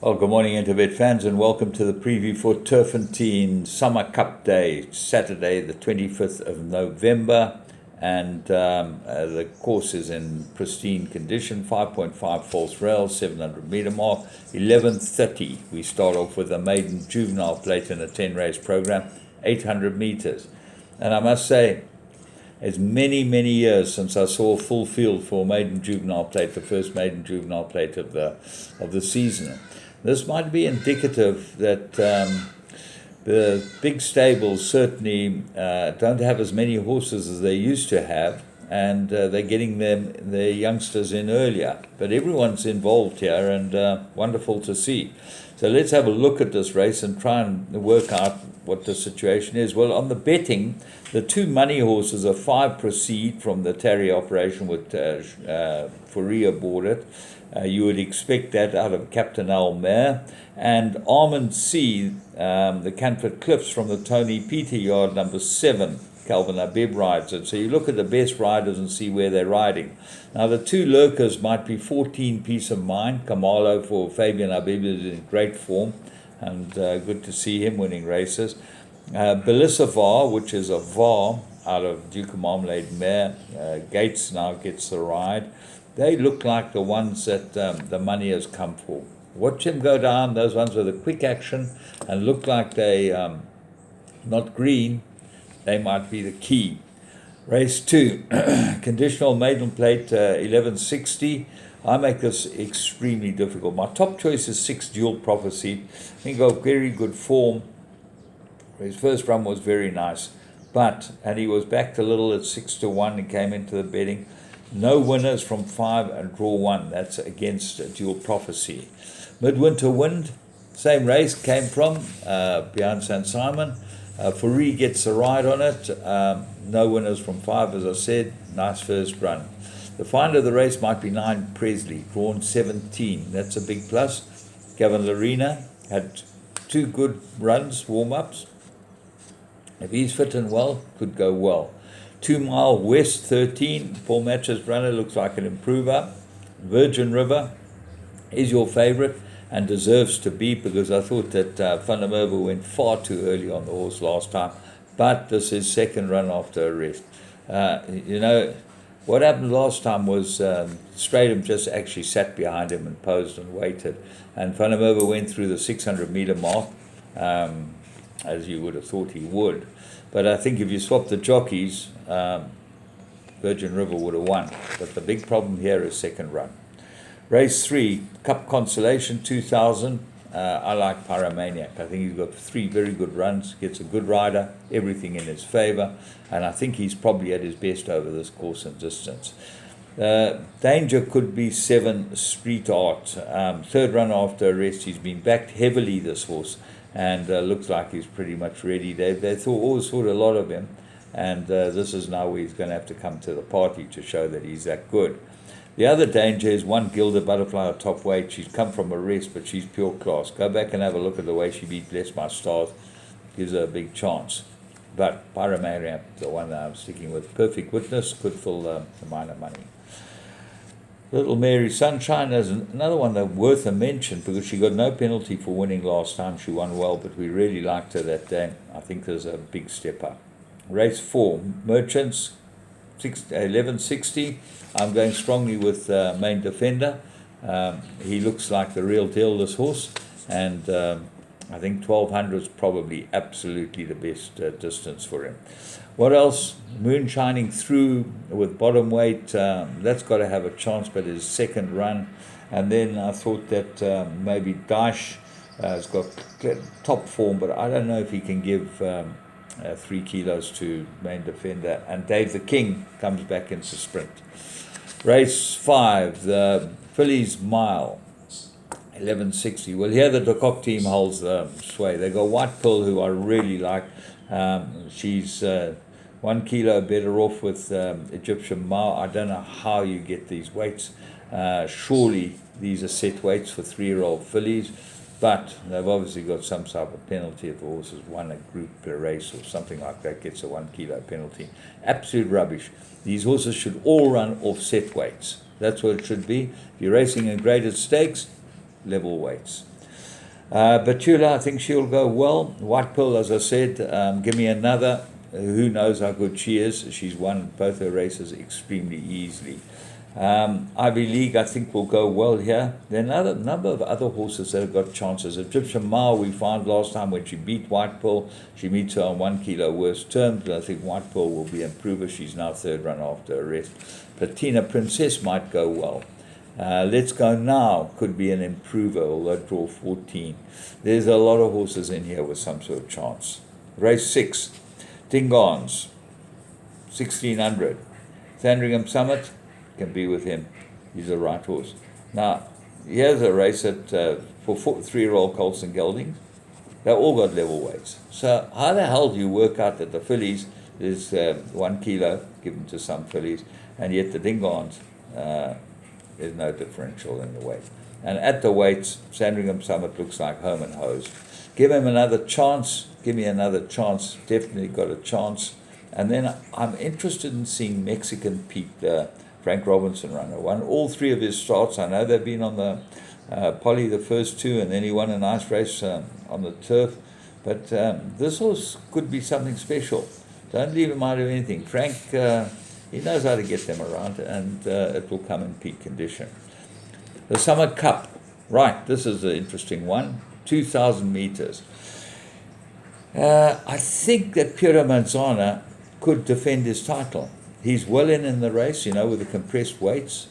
Well, good morning, Interbet fans, and welcome to the preview for Turffontein Summer Cup Day, Saturday, the 25th of November. And the course is in pristine condition, 5.5 false rails, 700 metre mark, 11:30. We start off with a maiden juvenile plate in a 10-race program, 800 metres. And I must say, it's many, many years since I saw a full field for maiden juvenile plate, the first maiden juvenile plate of the season. This might be indicative that the big stables certainly don't have as many horses as they used to have, and they're getting their youngsters in earlier. But everyone's involved here, and wonderful to see. So let's have a look at this race and try and work out what the situation is. Well, on the betting, the two money horses are 5 Proceed from the Tarry operation with Fourie aboard it. You would expect that out of Captain Almere. And Almond C, the Canford Cliffs from the Tony Peter yard, number 7, Calvin Abib rides it. So you look at the best riders and see where they're riding. Now the two lurkers might be 14 Peace of Mind. Kamalo for Fabian Abib is in great form, and good to see him winning races. Belissavar, which is a VAR out of Duke of Marmalade mare. Gates now gets the ride. They look like the ones that the money has come for. Watch them go down, those ones with a quick action, and look like they not green. They might be the key. Race 2, conditional maiden plate 1160. I make this extremely difficult. My top choice is 6 Dual Prophecy. I think got very good form. His first run was very nice, and he was backed a little at 6-1 and came into the betting. No winners from 5 and draw 1. That's against Dual Prophecy. Midwinter Wind, same race, came from behind St. Simon. Fourie gets the ride on it. No winners from 5, as I said. Nice first run. The find of the race might be 9 Presley, drawn 17. That's a big plus. Gavin Larena had 2 good runs, warm-ups. If he's fit and well, could go well. 2 Mile West 13, Paul Match's runner, looks like an improver. Virgin River is your favourite and deserves to be, because I thought that Van der Merwe went far too early on the horse last time. But this is second run after a rest. What happened last time was Stratham just actually sat behind him and posed and waited. And Van der Merwe went through the 600 metre mark, as you would have thought he would. But I think if you swap the jockeys, Virgin River would have won. But the big problem here is second run. Race 3, Cup Consolation 2000. I like Pyromaniac. I think he's got 3 very good runs, gets a good rider, everything in his favour, and I think he's probably at his best over this course and distance. Danger could be 7 Street Art. Third run after a rest. He's been backed heavily, this horse, and looks like he's pretty much ready. They always thought a lot of him, and this is now where he's going to have to come to the party to show that he's that good. The other danger is 1 Gilda Butterfly at top weight. She's come from a rest, but she's pure class. Go back and have a look at the way she beat Bless My Stars. Gives her a big chance. But Pyromaniac, the one that I'm sticking with. Perfect Witness could fill the minor money. Little Mary Sunshine is another one that's worth a mention, because she got no penalty for winning last time. She won well, but we really liked her that day. I think there's a big step up. Race 4, Merchants, 1160. I'm going strongly with Main Defender. He looks like the real deal, this horse, and I think 1200 is probably absolutely the best distance for him. What else? Moon Shining Through with bottom weight. That's got to have a chance, but his second run. And then I thought that maybe Daesh has got top form, but I don't know if he can give 3 kilos to Main Defender. And Dave the King comes back into sprint. Race 5, the Phillies Mile, 1160. Well, here the De Kock team holds the sway. They got White Pearl, who I really like. She's 1 kilo better off with Egyptian Mao. I don't know how you get these weights. Surely these are set weights for 3-year-old fillies. But they've obviously got some type of penalty if the horse has won a group race or something like that, gets a 1 kilo penalty. Absolute rubbish. These horses should all run off set weights. That's what it should be. If you're racing in graded stakes, level weights. Batula, I think she'll go well. White Pearl, as I said, give me another. Who knows how good she is? She's won both her races extremely easily. Ivy League, I think, will go well here. There are a number of other horses that have got chances. Egyptian Mile, we found last time when she beat White Pearl, she meets her on 1 kilo worse terms. I think White Pearl will be an improver. She's now third run after a rest. Platina Princess might go well. Let's Go Now could be an improver, although draw 14. There's a lot of horses in here with some sort of chance. Race 6, Tingons, 1600. Sandringham Summit, can be with him. He's the right horse. Now, here's a race for 3-year-old Colson Geldings. They've all got level weights. So how the hell do you work out that the fillies is 1 kilo given to some fillies, and yet the Dingons, there's no differential in the weight. And at the weights, Sandringham Summit looks like home and hose. Give him another chance. Give me another chance. Definitely got a chance. And then I'm interested in seeing Mexican Pete, Frank Robinson runner. Won all 3 of his starts. I know they've been on the poly the first 2, and then he won a nice race on the turf. But this horse could be something special. Don't leave him out of anything. Frank, he knows how to get them around, and it will come in peak condition. The Summer Cup. Right, this is an interesting one. 2,000 meters. I think that Piero Manzana could defend his title. He's well in the race, with the compressed weights.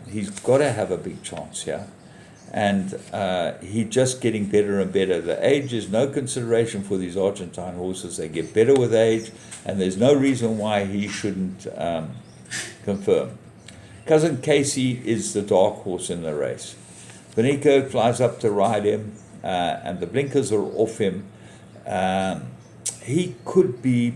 He's got to have a big chance here. And he's just getting better and better. The age is no consideration for these Argentine horses. They get better with age, and there's no reason why he shouldn't confirm. Cousin Casey is the dark horse in the race. Benico flies up to ride him, and the blinkers are off him. He could be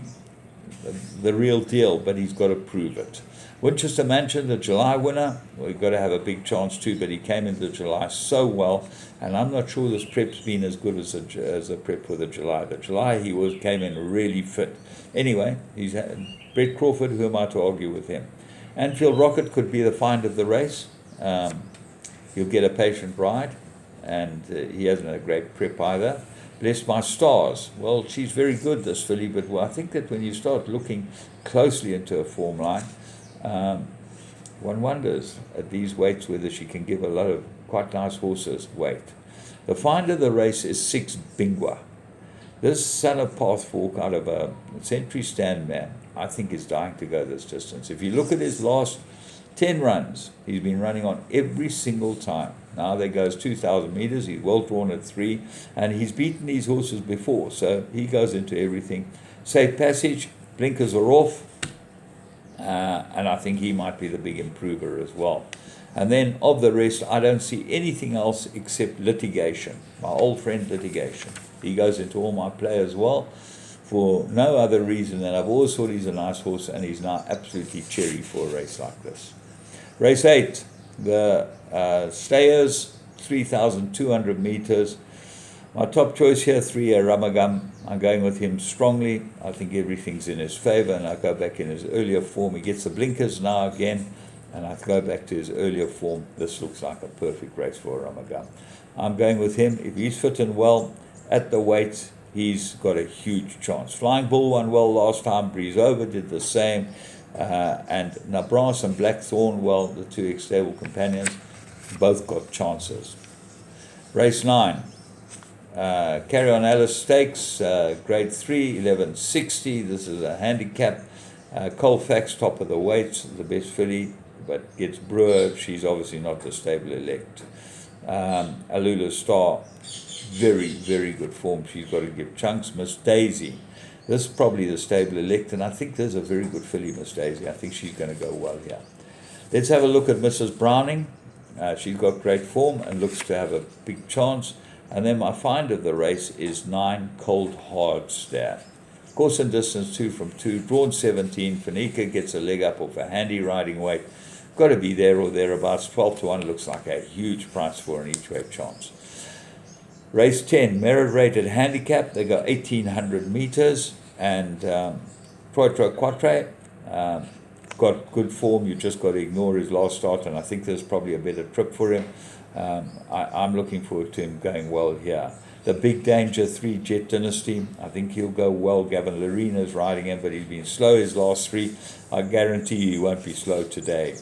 the real deal, but he's got to prove it. Winchester Mansion, the July winner, we've got to have a big chance too, but he came into July so well, and I'm not sure this prep's been as good as the prep for the July. The July came in really fit. Anyway, he's Brett Crawford, who am I to argue with him? Anfield Rocket could be the find of the race. He'll get a patient ride, and he hasn't had a great prep either. Bless My Stars. Well, she's very good, this filly, but I think that when you start looking closely into her form line, one wonders at these weights whether she can give a lot of quite nice horses weight. The find of the race is 6 Bingwa. This son of Pathfork out of a Century Stand man, I think is dying to go this distance. If you look at his last 10 runs, he's been running on every single time. Now there goes 2,000 meters. He's well drawn at 3, and he's beaten these horses before, so he goes into everything. Safe Passage, blinkers are off, and I think he might be the big improver as well. And then of the rest, I don't see anything else except Litigation, my old friend Litigation. He goes into all my play as well, for no other reason than I've always thought he's a nice horse, and he's now absolutely cherry for a race like this. Race 8, the Stayers, 3,200 meters. My top choice here, 3-year Ramagam. I'm going with him strongly. I think everything's in his favor, and I go back in his earlier form. He gets the blinkers now again, and I go back to his earlier form. This looks like a perfect race for Ramagam. I'm going with him. If he's fit and well at the weight, he's got a huge chance. Flying Bull won well last time. Breeze Over did the same. And Nabras and Blackthorn, well, the 2 ex-stable companions, both got chances. Race 9. Carry On Alice Stakes, grade 3, 1160. This is a handicap. Colfax, top of the weights, the best filly, but gets Brewer. She's obviously not the stable elect. Alula Star, very, very good form. She's got to give chunks. Miss Daisy, this is probably the stable elect, and I think there's a very good filly, Miss Daisy. I think she's going to go well here. Let's have a look at Mrs. Browning. She's got great form and looks to have a big chance. And then my find of the race is 9 Cold Hard Stare. Course and distance 2 from 2, drawn 17. Fanica gets a leg up off a handy riding weight. Got to be there or thereabouts. 12 to 1 looks like a huge price for an each way chance. Race 10, merit rated handicap. They go 1,800 meters, and Proitro Quatre got good form. You just got to ignore his last start, and I think there's probably a better trip for him. I'm looking forward to him going well here. The Big Danger 3 Jet Dynasty, I think he'll go well. Gavin Larina's riding him, but he's been slow his last 3. I guarantee you he won't be slow today.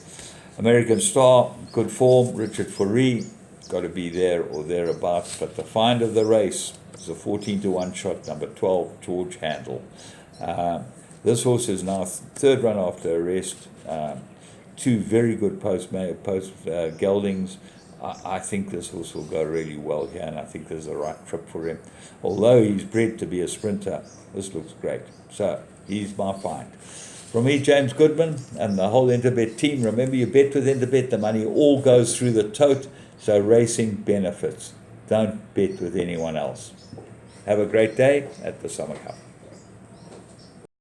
American Star, good form. Richard Foree, got to be there or thereabouts. But the find of the race is a 14-1 shot, number 12, George Handel. This horse is now third run after arrest. 2 very good post geldings. I think this horse will go really well here, and I think there's a right trip for him. Although he's bred to be a sprinter, this looks great. So he's my find. From me, James Goodman, and the whole Interbet team, remember you bet with Interbet, the money all goes through the tote, so racing benefits. Don't bet with anyone else. Have a great day at the Summer Cup.